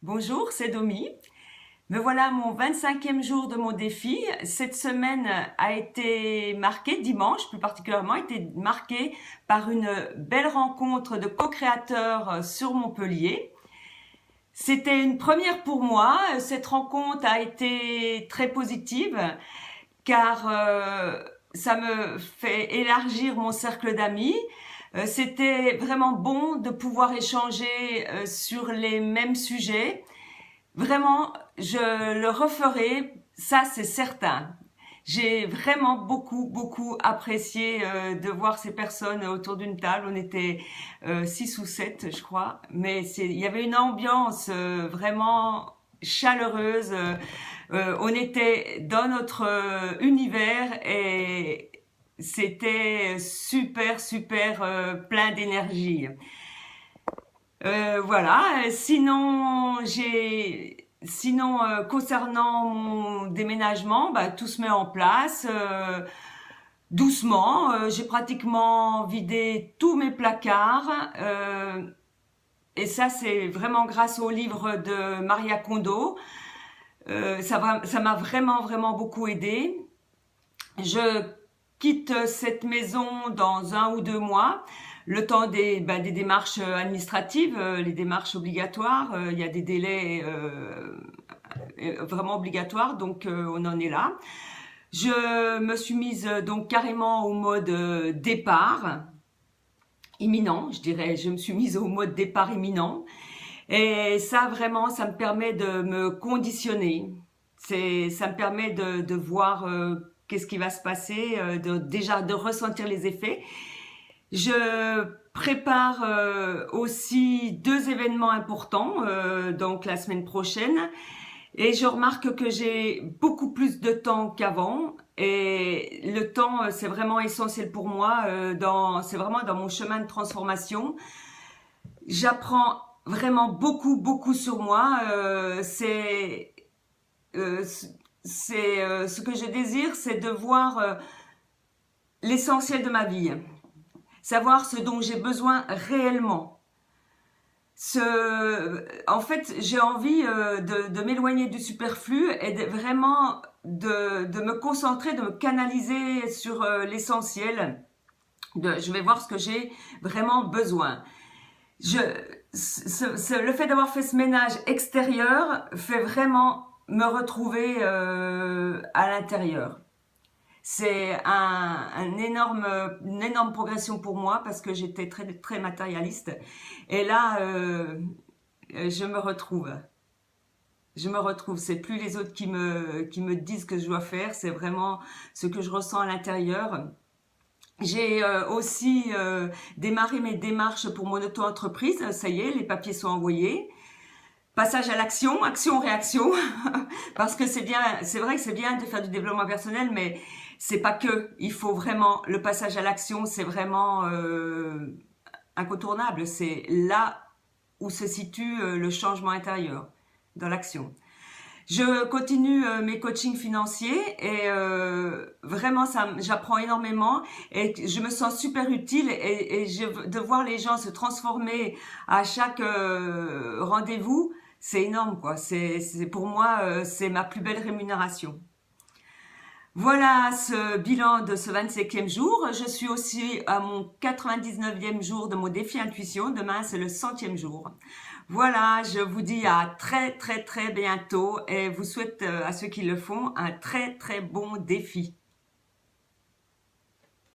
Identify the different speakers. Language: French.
Speaker 1: Bonjour, c'est Domi. Me voilà à mon 25e jour de mon défi. Cette semaine a été marquée, dimanche plus particulièrement, a été marquée par une belle rencontre de co-créateurs sur Montpellier. C'était une première pour moi. Cette rencontre a été très positive car ça me fait élargir mon cercle d'amis. C'était vraiment bon de pouvoir échanger sur les mêmes sujets. Vraiment, je le referai, ça c'est certain. J'ai vraiment beaucoup apprécié de voir ces personnes autour d'une table. On était 6 ou 7, je crois, mais il y avait une ambiance vraiment chaleureuse. On était dans notre univers et c'était super plein d'énergie. Voilà. Sinon, concernant mon déménagement, bah, tout se met en place doucement. J'ai pratiquement vidé tous mes placards. Et ça, c'est vraiment grâce au livre de Maria Kondo. Ça m'a vraiment beaucoup aidé. Je quitte cette maison dans 1 ou 2 mois, le temps des démarches administratives, les démarches obligatoires. Il y a des délais vraiment obligatoires, donc on en est là. Je me suis mise donc carrément au mode départ imminent, je dirais. Je me suis mise au mode départ imminent. Et ça, vraiment, ça me permet de me conditionner. Ça me permet de voir qu'est-ce qui va se passer, déjà de ressentir les effets. Je prépare aussi 2 événements importants, donc la semaine prochaine. Et je remarque que j'ai beaucoup plus de temps qu'avant. Et le temps, c'est vraiment essentiel pour moi. C'est vraiment dans mon chemin de transformation. J'apprends vraiment beaucoup sur moi. Euh, Ce que je désire, c'est de voir l'essentiel de ma vie, savoir ce dont j'ai besoin réellement. En fait, j'ai envie de m'éloigner du superflu et vraiment de me concentrer, de me canaliser sur l'essentiel. Je vais voir ce que j'ai vraiment besoin. Je, le fait d'avoir fait ce ménage extérieur fait vraiment me retrouver à l'intérieur. C'est une énorme progression pour moi parce que j'étais très matérialiste. Et là, je me retrouve. Je me retrouve. C'est plus les autres qui me disent ce que je dois faire. C'est vraiment ce que je ressens à l'intérieur. J'ai aussi démarré mes démarches pour mon auto-entreprise. Ça y est, les papiers sont envoyés. Passage à l'action, action-réaction, parce que c'est vrai que c'est bien de faire du développement personnel, mais c'est pas que. Il faut vraiment, le passage à l'action, c'est vraiment incontournable. C'est là où se situe le changement intérieur, dans l'action. Je continue mes coachings financiers et vraiment j'apprends énormément et je me sens super utile et de voir les gens se transformer à chaque rendez-vous, c'est énorme quoi. C'est pour moi c'est ma plus belle rémunération. Voilà ce bilan de ce 25e jour. Je suis aussi à mon 99e jour de mon défi intuition. Demain, c'est le 100e jour. Voilà, je vous dis à très bientôt et vous souhaite à ceux qui le font un très bon défi.